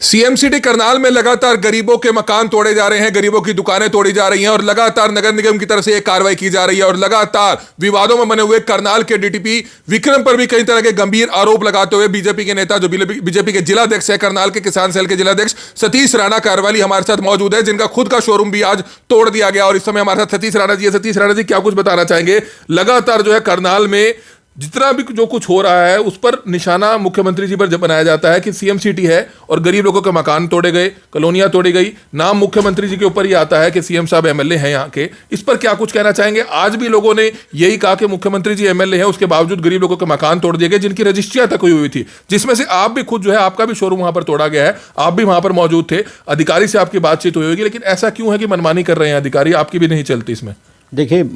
CM city Karnal में लगातार गरीबों के मकान तोड़े जा रहे हैं, गरीबों की दुकानें तोड़ी जा रही हैं और लगातार नगर निगम की तरफ से एक कार्रवाई की जा रही है और लगातार विवादों में बने हुए करनाल के डीटीपी विक्रम पर भी कई तरह के गंभीर आरोप लगाते हुए बीजेपी के नेता, जो बीजेपी के जिलाध्यक्ष है, करनाल के किसान सेल के जिलाध्यक्ष सतीश राणा कारवाली हमारे साथ मौजूद है, जिनका खुद का शोरूम भी आज तोड़ दिया गया। और इस समय हमारे साथ सतीश राणा जी है। सतीश राणा जी, क्या कुछ बताना चाहेंगे? लगातार जो है करनाल में जितना भी जो कुछ हो रहा है उस पर निशाना मुख्यमंत्री जी पर जब बनाया जाता है कि सीएम सिटी है और गरीब लोगों के मकान तोड़े गए, कॉलोनियां तोड़ी गई, नाम मुख्यमंत्री जी के ऊपर ही आता है कि सीएम साहब एमएलए हैं यहाँ के। इस पर क्या कुछ कहना चाहेंगे? आज भी लोगों ने यही कहा कि मुख्यमंत्री जी एमएलए हैं, उसके बावजूद गरीब लोगों के मकान तोड़ दिए गए जिनकी रजिस्ट्रियां तक हुई थी, जिसमें से आप भी खुद जो है, आपका भी शोरूम वहां पर तोड़ा गया है, आप भी वहां पर मौजूद थे, अधिकारी से आपकी बातचीत हुई होगी। लेकिन ऐसा क्यों है कि मनमानी कर रहे हैं अधिकारी? आपकी भी नहीं चलती इसमें? देखिए,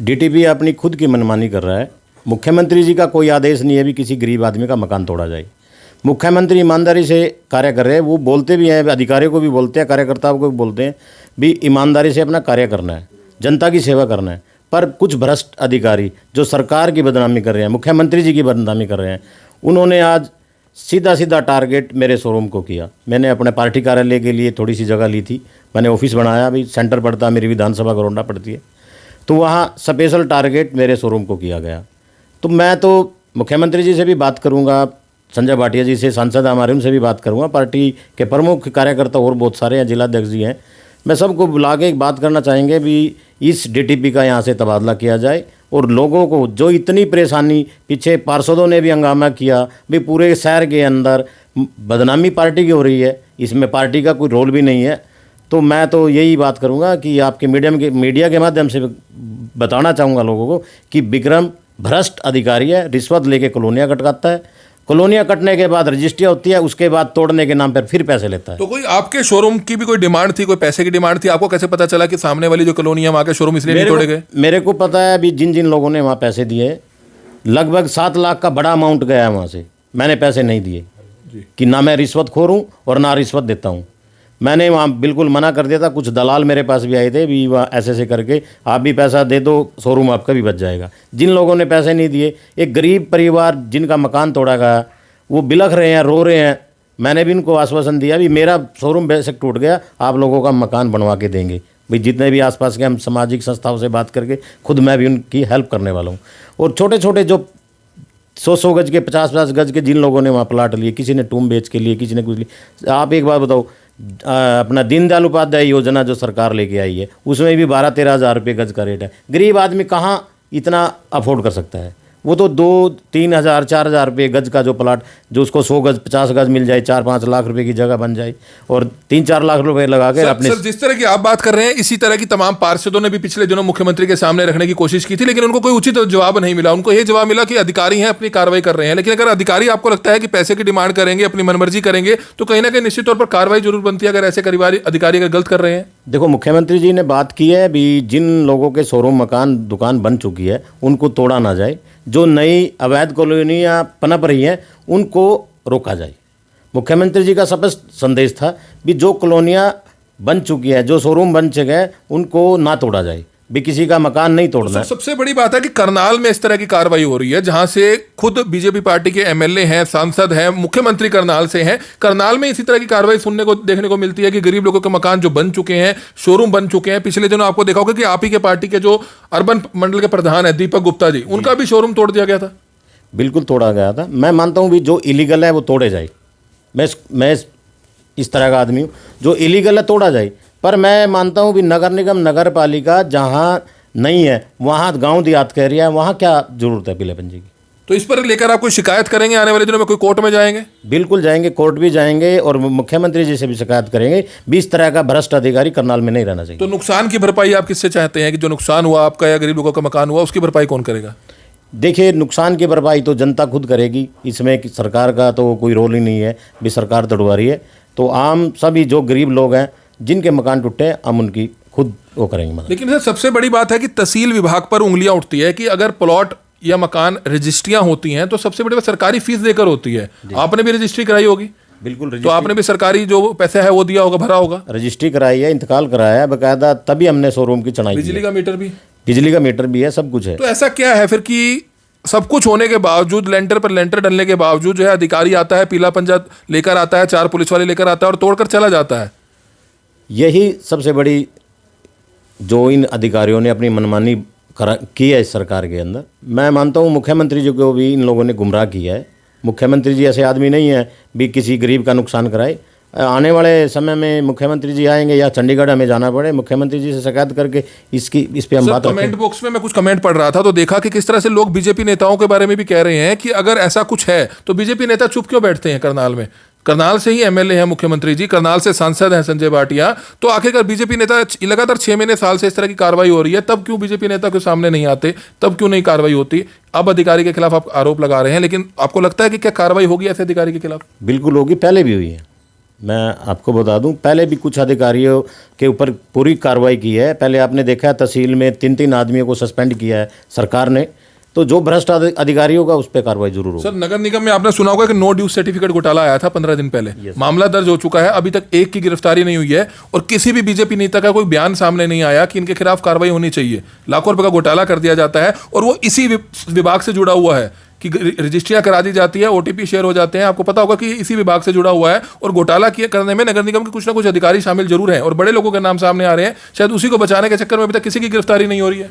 डीटीपी अपनी खुद की मनमानी कर रहा है। मुख्यमंत्री जी का कोई आदेश नहीं है भी किसी गरीब आदमी का मकान तोड़ा जाए। मुख्यमंत्री ईमानदारी से कार्य कर रहे हैं, वो बोलते भी हैं, अधिकारियों को भी बोलते हैं, कार्यकर्ताओं को भी बोलते हैं भी ईमानदारी से अपना कार्य करना है, जनता की सेवा करना है। पर कुछ भ्रष्ट अधिकारी जो सरकार की बदनामी कर रहे हैं, मुख्यमंत्री जी की बदनामी कर रहे हैं, उन्होंने आज सीधा सीधा टारगेट मेरे शोरूम को किया। मैंने अपने पार्टी कार्यालय के लिए थोड़ी सी जगह ली थी, मैंने ऑफिस बनाया, अभी सेंटर पड़ता है, मेरी विधानसभा गरोंडा पड़ती है, तो वहाँ स्पेशल टारगेट मेरे शोरूम को किया गया। तो मैं तो मुख्यमंत्री जी से भी बात करूंगा, संजय भाटिया जी से, सांसद हमारे, उनसे भी बात करूंगा, पार्टी के प्रमुख कार्यकर्ता और बहुत सारे हैं, जिलाध्यक्ष जी हैं, मैं सबको बुला के एक बात करना चाहेंगे भी इस डीटीपी का यहाँ से तबादला किया जाए और लोगों को जो इतनी परेशानी, पीछे पार्षदों ने भी हंगामा किया भी पूरे शहर के अंदर बदनामी पार्टी की हो रही है, इसमें पार्टी का कोई रोल भी नहीं है। तो मैं तो यही बात करूँगा कि आपके मीडिया के माध्यम से बताना चाहूँगा लोगों को कि विक्रम भ्रष्ट अधिकारी है, रिश्वत लेके कॉलोनियाँ कटवाता है, कॉलोनियाँ कटने के बाद रजिस्ट्रियाँ होती है, उसके बाद तोड़ने के नाम पर फिर पैसे लेता है। तो कोई आपके शोरूम की भी कोई डिमांड थी, कोई पैसे की डिमांड थी? आपको कैसे पता चला कि सामने वाली जो कॉलोनी है वहाँ के शोरूम इसलिए नहीं तोड़े गए? मेरे को पता है अभी जिन जिन लोगों ने वहाँ पैसे दिए, लगभग 7 लाख का बड़ा अमाउंट गया है वहाँ से, मैंने पैसे नहीं दिए कि ना मैं रिश्वतखोर हूँ और ना रिश्वत देता हूँ। मैंने वहाँ बिल्कुल मना कर दिया था। कुछ दलाल मेरे पास भी आए थे भी वहाँ ऐसे करके आप भी पैसा दे दो, शोरूम आपका भी बच जाएगा। जिन लोगों ने पैसे नहीं दिए, एक गरीब परिवार जिनका मकान तोड़ा गया, वो बिलख रहे हैं, रो रहे हैं, मैंने भी उनको आश्वासन दिया भी मेरा शोरूम बेशक टूट गया, आप लोगों का मकान बनवा के देंगे। भाई जितने भी आसपास के हम सामाजिक संस्थाओं से बात करके खुद मैं भी उनकी हेल्प करने वाला हूँ। और छोटे छोटे जो 100 गज के, 50 गज के जिन लोगों ने वहाँ प्लाट लिए, किसी ने टूम बेच के लिए, किसी ने कुछ लिए। आप एक बात बताओ, अपना दीनदयाल उपाध्याय योजना जो सरकार लेके आई है, उसमें भी 12-13 हज़ार रुपये गज का रेट है। गरीब आदमी कहाँ इतना अफोर्ड कर सकता है? वो तो 2-3 हज़ार 4 हज़ार रुपये गज का जो प्लाट, जो उसको 100 गज 50 गज मिल जाए, 4-5 लाख रुपए की जगह बन जाए और 3-4 लाख रुपए लगा के अपने। सर, जिस तरह की आप बात कर रहे हैं, इसी तरह की तमाम पार्षदों ने भी पिछले दिनों मुख्यमंत्री के सामने रखने की कोशिश की थी, लेकिन उनको कोई उचित जवाब नहीं मिला। उनको ये जवाब मिला कि अधिकारी हैं, अपनी कार्रवाई कर रहे हैं। लेकिन अगर अधिकारी आपको लगता है कि पैसे की डिमांड करेंगे, अपनी मनमर्जी करेंगे, तो कहीं ना कहीं निश्चित तौर पर कार्रवाई जरूर बनती है अगर ऐसे अधिकारी अगर गलत कर रहे हैं। देखो, मुख्यमंत्री जी ने बात की है भी जिन लोगों के शोरूम, मकान, दुकान बन चुकी है उनको तोड़ा ना जाए, जो नई अवैध कॉलोनियाँ पनप रही हैं उनको रोका जाए। मुख्यमंत्री जी का स्पष्ट संदेश था कि जो कॉलोनियाँ बन चुकी है, जो शोरूम बन चुके हैं, उनको ना तोड़ा जाए, भी किसी का मकान नहीं तोड़ना है। सबसे बड़ी बात है कि करनाल में इस तरह की कार्रवाई हो रही है जहां से खुद बीजेपी पार्टी के एमएलए हैं, सांसद हैं, मुख्यमंत्री करनाल से हैं। करनाल में इसी तरह की कार्रवाई सुनने को, देखने को मिलती है कि गरीब लोगों के मकान जो बन चुके हैं, शोरूम बन चुके हैं। पिछले दिनों आपको देखा होगा कि आप ही के पार्टी के जो अर्बन मंडल के प्रधान है दीपक गुप्ता जी, उनका भी शोरूम तोड़ दिया गया था। बिल्कुल तोड़ा गया था। मैं मानता हूँ भी जो इलीगल है वो तोड़े जाए। मैं इस तरह का आदमी हूँ, जो इलीगल है तोड़ा जाए। पर मैं मानता हूँ भी नगर निगम, नगर पालिका जहाँ नहीं है, वहाँ गांव देहात कह रही है, वहाँ क्या जरूरत है पीलेपन जी की? तो इस पर लेकर आप कोई शिकायत करेंगे आने वाले दिनों में? कोई कोर्ट में जाएंगे? बिल्कुल जाएंगे, कोर्ट भी जाएंगे और मुख्यमंत्री जी से भी शिकायत करेंगे। 20 तरह का भ्रष्ट अधिकारी करनाल में नहीं रहना चाहिए। तो नुकसान की भरपाई आप किससे चाहते हैं कि जो नुकसान हुआ आपका या गरीब लोगों का मकान हुआ, उसकी भरपाई कौन करेगा? देखिए, नुकसान की भरपाई तो जनता खुद करेगी, इसमें सरकार का तो कोई रोल ही नहीं है, भी सरकार तोड़वा रही है। तो आम सभी जो गरीब लोग हैं जिनके मकान टूटे हैं, हम उनकी खुद वो करेंगे मदद। लेकिन सर, सबसे बड़ी बात है कि तहसील विभाग पर उंगलियां उठती है कि अगर प्लॉट या मकान रजिस्ट्रियां होती हैं तो सबसे बड़ी बात सरकारी फीस देकर होती है। आपने भी रजिस्ट्री कराई होगी? बिल्कुल। तो आपने भी सरकारी जो पैसा है वो दिया होगा, भरा होगा? रजिस्ट्री कराई है, इंतकाल कराया है बकायदा, तभी हमने शोरूम की चढ़ाई। बिजली का मीटर भी? बिजली का मीटर भी है, सब कुछ है। तो ऐसा क्या है फिर कि सब कुछ होने के बावजूद, लेंटर पर लेंटर डलने के बावजूद जो है अधिकारी आता है, पीला पंजा लेकर आता है, 4 पुलिस वाले लेकर आता है और तोड़कर चला जाता है। यही सबसे बड़ी जो इन अधिकारियों ने अपनी मनमानी की है इस सरकार के अंदर। मैं मानता हूँ मुख्यमंत्री जी को भी इन लोगों ने गुमराह किया है। मुख्यमंत्री जी ऐसे आदमी नहीं है भी किसी गरीब का नुकसान कराए। आने वाले समय में मुख्यमंत्री जी आएंगे या चंडीगढ़ हमें जाना पड़े, मुख्यमंत्री जी से शिकायत करके इस पे हम बात कमेंट बॉक्स में मैं कुछ कमेंट पढ़ रहा था तो देखा कि किस तरह से लोग बीजेपी नेताओं के बारे में भी कह रहे हैं कि अगर ऐसा कुछ है तो बीजेपी नेता चुप क्यों बैठते हैं करनाल में। करनाल से ही एमएलए हैं मुख्यमंत्री जी, करनाल से सांसद हैं संजय भाटिया, तो आखिरकार बीजेपी नेता लगातार 6 महीने साल से इस तरह की कार्रवाई हो रही है, तब क्यों बीजेपी नेता के सामने नहीं आते, तब क्यों नहीं कार्रवाई होती। अब अधिकारी के खिलाफ आप आरोप लगा रहे हैं, लेकिन आपको लगता है कि क्या कार्रवाई होगी ऐसे अधिकारी के खिलाफ? बिल्कुल होगी, पहले भी हुई है। मैं आपको बता दूं, पहले भी कुछ अधिकारियों के ऊपर पूरी कार्रवाई की है। पहले आपने देखा तहसील में 3-3 आदमियों को सस्पेंड किया है सरकार ने, तो जो भ्रष्ट अधिकारी होगा उस पर कार्रवाई जरूर होगी। सर, नगर निगम में आपने सुना होगा कि नो ड्यू सर्टिफिकेट घोटाला आया था 15 दिन पहले, मामला दर्ज हो चुका है, अभी तक एक की गिरफ्तारी नहीं हुई है और किसी भी बीजेपी नेता का कोई बयान सामने नहीं आया कि इनके खिलाफ कार्रवाई होनी चाहिए। लाखों रुपए का घोटाला कर दिया जाता है और वो इसी विभाग से जुड़ा हुआ है कि रजिस्ट्रियां करा दी जाती है, ओटीपी शेयर हो जाते हैं। आपको पता होगा कि इसी विभाग से जुड़ा हुआ है और घोटाला करने में नगर निगम के कुछ ना कुछ अधिकारी शामिल जरूर हैं और बड़े लोगों के नाम सामने आ रहे हैं। शायद उसी को बचाने के चक्कर में अभी तक किसी की गिरफ्तारी नहीं हो रही है।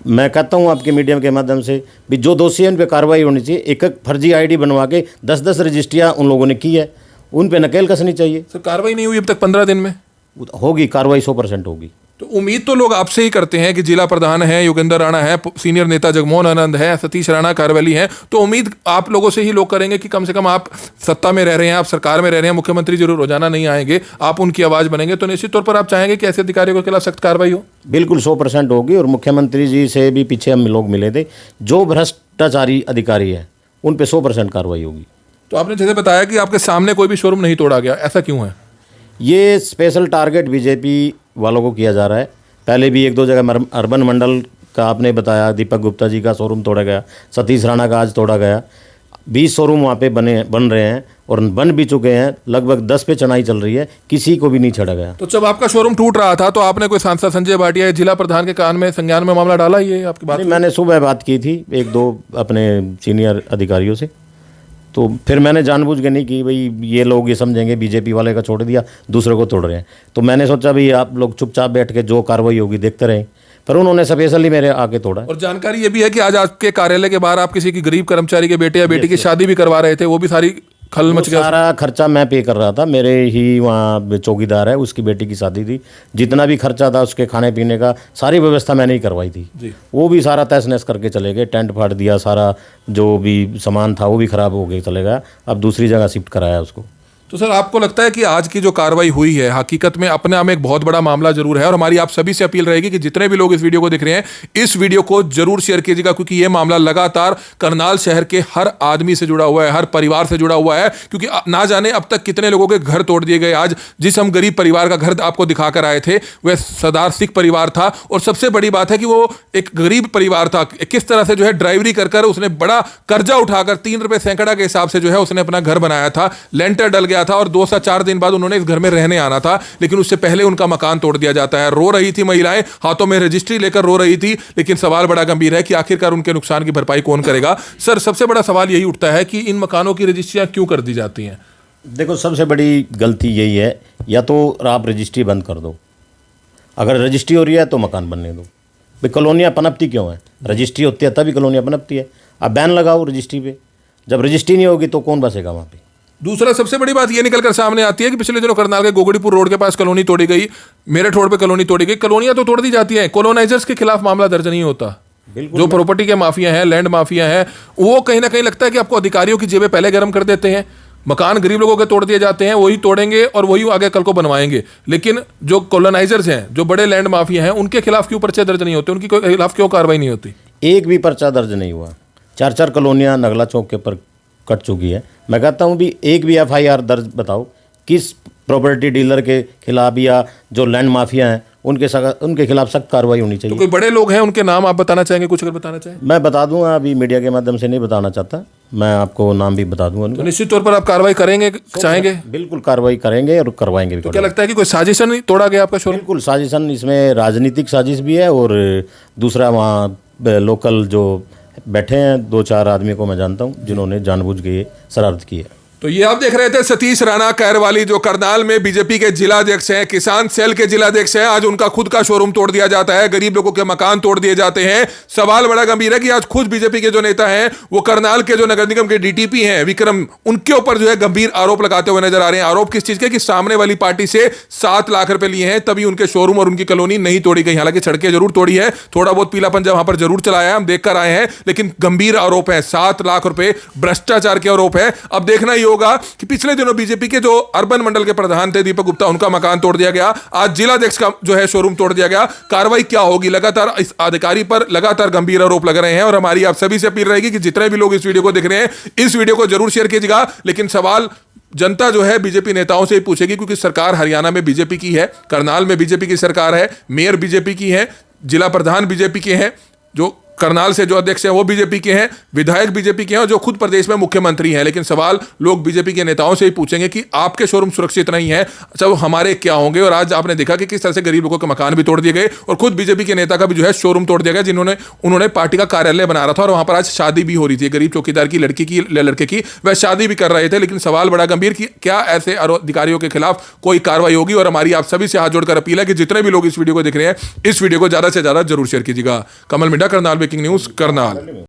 मैं कहता हूं आपके मीडियम के माध्यम से भी जो दोषी हैं उन पर कार्रवाई होनी चाहिए। एक फर्जी आईडी बनवा के 10-10 रजिस्ट्रियां उन लोगों ने की है, उन पर नकेल कसनी चाहिए। सर, कार्रवाई नहीं हुई अब तक 15 दिन में? होगी कार्रवाई, 100% होगी। तो उम्मीद तो लोग आपसे ही करते हैं कि जिला प्रधान है, योगेंद्र राणा है, सीनियर नेता जगमोहन आनंद है, सतीश राणा कारवली हैं, तो उम्मीद आप लोगों से ही लोग करेंगे कि कम से कम आप सत्ता में रह रहे हैं, आप सरकार में रह रहे हैं, मुख्यमंत्री जरूर रोजाना नहीं आएंगे, आप उनकी आवाज बनेंगे, तो निश्चित तौर पर आप चाहेंगे कि ऐसे अधिकारियों के खिलाफ सख्त कार्रवाई हो। बिल्कुल 100% होगी और मुख्यमंत्री जी से भी पीछे हम लोग मिले थे, जो भ्रष्टाचारी अधिकारी है उन पर 100% कार्रवाई होगी। तो आपने जैसे बताया कि आपके सामने कोई भी शोरूम नहीं तोड़ा गया, ऐसा क्यों है? ये स्पेशल टारगेट बीजेपी वालों को किया जा रहा है। पहले भी 1-2 जगह अर्बन मंडल का आपने बताया, दीपक गुप्ता जी का शोरूम तोड़ा गया, सतीश राणा का आज तोड़ा गया। 20 शोरूम वहाँ पे बन रहे हैं और बन भी चुके हैं, लगभग 10 पे चढ़ाई चल रही है, किसी को भी नहीं छेड़ा गया। तो जब आपका शोरूम टूट रहा था तो आपने कोई सांसद संजय भाटिया जिला प्रधान के कान में संज्ञान में मामला डाला? ये आपकी बात? मैंने सुबह बात की थी 1-2 अपने सीनियर अधिकारियों से, तो फिर मैंने जानबूझ के नहीं की भाई ये लोग ये समझेंगे बीजेपी वाले का छोड़ दिया, दूसरे को तोड़ रहे हैं। तो मैंने सोचा भाई आप लोग चुपचाप बैठ के जो कार्रवाई होगी देखते रहें, पर उन्होंने स्पेशली मेरे आके तोड़ा। और जानकारी ये भी है कि आज आपके कार्यालय के बाहर आप किसी की गरीब कर्मचारी के बेटे या बेटी की शादी भी करवा रहे थे, वो भी सारी खल मच गया। सारा खर्चा मैं पे कर रहा था, मेरे ही वहाँ चौकीदार है, उसकी बेटी की शादी थी, जितना भी खर्चा था उसके खाने पीने का सारी व्यवस्था मैंने ही करवाई थी जी। वो भी सारा तहस नहस करके चले गए, टेंट फाड़ दिया, सारा जो भी सामान था वो भी खराब हो गया, चले गया, अब दूसरी जगह शिफ्ट कराया उसको। तो सर, आपको लगता है कि आज की जो कार्रवाई हुई है हकीकत में अपने आप में एक बहुत बड़ा मामला जरूर है और हमारी आप सभी से अपील रहेगी कि जितने भी लोग इस वीडियो को देख रहे हैं, इस वीडियो को जरूर शेयर कीजिएगा, क्योंकि ये मामला लगातार करनाल शहर के हर आदमी से जुड़ा हुआ है, हर परिवार से जुड़ा हुआ है, क्योंकि ना जाने अब तक कितने लोगों के घर तोड़ दिए गए। आज जिस हम गरीब परिवार का घर आपको दिखाकर आए थे वह सरदार सिख परिवार था और सबसे बड़ी बात है कि वो एक गरीब परिवार था। किस तरह से जो है ड्राइवरी कर उसने बड़ा कर्जा उठाकर 3 रुपए सैकड़ा के हिसाब से जो है उसने अपना घर बनाया था, लेंटर डल गया था और 2 से 4 दिन बाद उन्होंने इस घर में रहने आना था, लेकिन उससे पहले उनका मकान तोड़ दिया जाता है। रो रही थी महिलाएं, हाथों में रजिस्ट्री लेकर रो रही थी, लेकिन सवाल बड़ा गंभीर है कि आखिरकार उनके नुकसान की भरपाई कौन करेगा। सर, सबसे बड़ा सवाल यही उठता है कि इन मकानों की रजिस्ट्रियां क्यों कर दी जाती हैं? देखो, सबसे बड़ी गलती यही है, या तो आप रजिस्ट्री बंद कर दो, अगर रजिस्ट्री हो रही है तो मकान बनने दो। भाई कॉलोनियाँ पनपती क्यों है? रजिस्ट्री होती है तभी कॉलोनियाँ पनपती है। आप बैन लगाओ रजिस्ट्री पे, जब रजिस्ट्री नहीं होगी तो कौन बसेगा वहाँ पे? दूसरा सबसे बड़ी बात ये निकलकर सामने आती है कि पिछले दिनों करनाल के गोगड़ीपुर रोड के पास कॉलोनी तोड़ी गई, मेरठ रोड पे कॉलोनी तोड़ी गई। कॉलोनियां तो तोड़ दी जाती हैं, कॉलोनाइजर्स के खिलाफ मामला दर्ज नहीं होता। जो प्रॉपर्टी के माफिया हैं, लैंड माफिया हैं, वो कहीं ना कहीं लगता है कि आपको अधिकारियों की जेबें पहले गर्म कर देते हैं। मकान गरीब लोगों के तोड़ दिए जाते हैं, वही तोड़ेंगे और वही आगे कल को बनवाएंगे। लेकिन जो कॉलोनाइजर्स हैं, जो बड़े लैंड माफिया हैं, उनके खिलाफ क्यों पर्चे दर्ज नहीं होते? उनके खिलाफ क्यों कार्रवाई नहीं होती? एक भी पर्चा दर्ज नहीं हुआ। 4-4 कॉलोनियाँ नगला चौक के ऊपर कट चुकी है। मैं कहता हूँ भी एक भी FIR दर्ज बताओ किस प्रॉपर्टी डीलर के खिलाफ या जो लैंड माफिया हैं उनके खिलाफ सख्त कार्रवाई होनी चाहिए। तो कोई बड़े लोग हैं, उनके नाम आप बताना चाहेंगे? कुछ अगर बताना चाहें? मैं बता दूंगा, अभी मीडिया के माध्यम से नहीं बताना चाहता, मैं आपको नाम भी बता दूंगा। तो निश्चित तौर पर आप कार्रवाई करेंगे, चाहेंगे? बिल्कुल कार्रवाई करेंगे और करवाएंगे भी। तो क्या लगता है कि कोई साजिशन नहीं तोड़ा गया आपका शोरूम? बिल्कुल साजिशन, इसमें राजनीतिक साजिश भी है और दूसरा वहाँ लोकल जो बैठे हैं 2-4 आदमी को मैं जानता हूँ जिन्होंने जानबूझ के ये शरारत की है। तो ये आप देख रहे थे सतीश राणा कैरवाली, जो करनाल में बीजेपी के जिलाध्यक्ष हैं, किसान सेल के जिलाध्यक्ष हैं। आज उनका खुद का शोरूम तोड़ दिया जाता है, गरीब लोगों के मकान तोड़ दिए जाते हैं। सवाल बड़ा गंभीर है कि आज खुद बीजेपी के जो नेता हैं, वो करनाल के जो नगर निगम के डीटीपी हैं विक्रम, उनके ऊपर जो है गंभीर आरोप लगाते हुए नजर आ रहे हैं। आरोप किस चीज के? कि सामने वाली पार्टी से 7 लाख रुपए लिए हैं, तभी उनके शोरूम और उनकी कॉलोनी नहीं तोड़ी गई। हालांकि सड़कें जरूर तोड़ी है, थोड़ा बहुत पीलापन वहां पर जरूर चलाया है, हम देखकर आए हैं, लेकिन गंभीर आरोप है, 7 लाख रुपए भ्रष्टाचार के आरोप है। अब देखना ही होगा कि पिछले दिनों बीजेपी के जो अर्बन मंडल के प्रधान थे दीपक गुप्ता, उनका मकान तोड़ दिया गया, आज जिलाध्यक्ष का जो है शोरूम तोड़ दिया गया। कार्रवाई क्या होगी? लगातार इस अधिकारी पर लगातार गंभीर आरोप लग रहे हैं और हमारी आप सभी से अपील रहेगी कि जितने भी लोग इस वीडियो को देख रहे हैं, इस वीडियो को जरूर शेयर कीजिएगा। लेकिन सवाल जनता जो है बीजेपी नेताओं से ही पूछेगी, क्योंकि सरकार हरियाणा में बीजेपी की है, करनाल में बीजेपी की सरकार है, मेयर बीजेपी की है, जिला प्रधान बीजेपी के हैं, जो करनाल से जो अध्यक्ष हैं वो बीजेपी के हैं, विधायक बीजेपी के हैं और जो खुद प्रदेश में मुख्यमंत्री हैं। लेकिन सवाल लोग बीजेपी के नेताओं से ही पूछेंगे कि आपके शोरूम सुरक्षित नहीं है, अच्छा वो हमारे क्या होंगे? और आज आपने देखा कि किस तरह से गरीब लोगों के मकान भी तोड़ दिए गए और खुद बीजेपी के नेता का भी जो है शोरूम तोड़ दिया गया, उन्होंने पार्टी का कार्यालय बना रहा था और वहां पर आज शादी भी हो रही थी, गरीब चौकीदार की लड़के की वह शादी भी कर रहे थे। लेकिन सवाल बड़ा गंभीर कि क्या ऐसे अधिकारियों के खिलाफ कोई कार्रवाई होगी? और हमारी आप सभी से हाथ जोड़कर अपील है कि जितने भी लोग इस वीडियो को देख रहे हैं, इस वीडियो को ज्यादा से ज्यादा जरूर शेयर कीजिएगा। कमल मिंडा, करनाल ब्रेकिंग न्यूज, करनाल।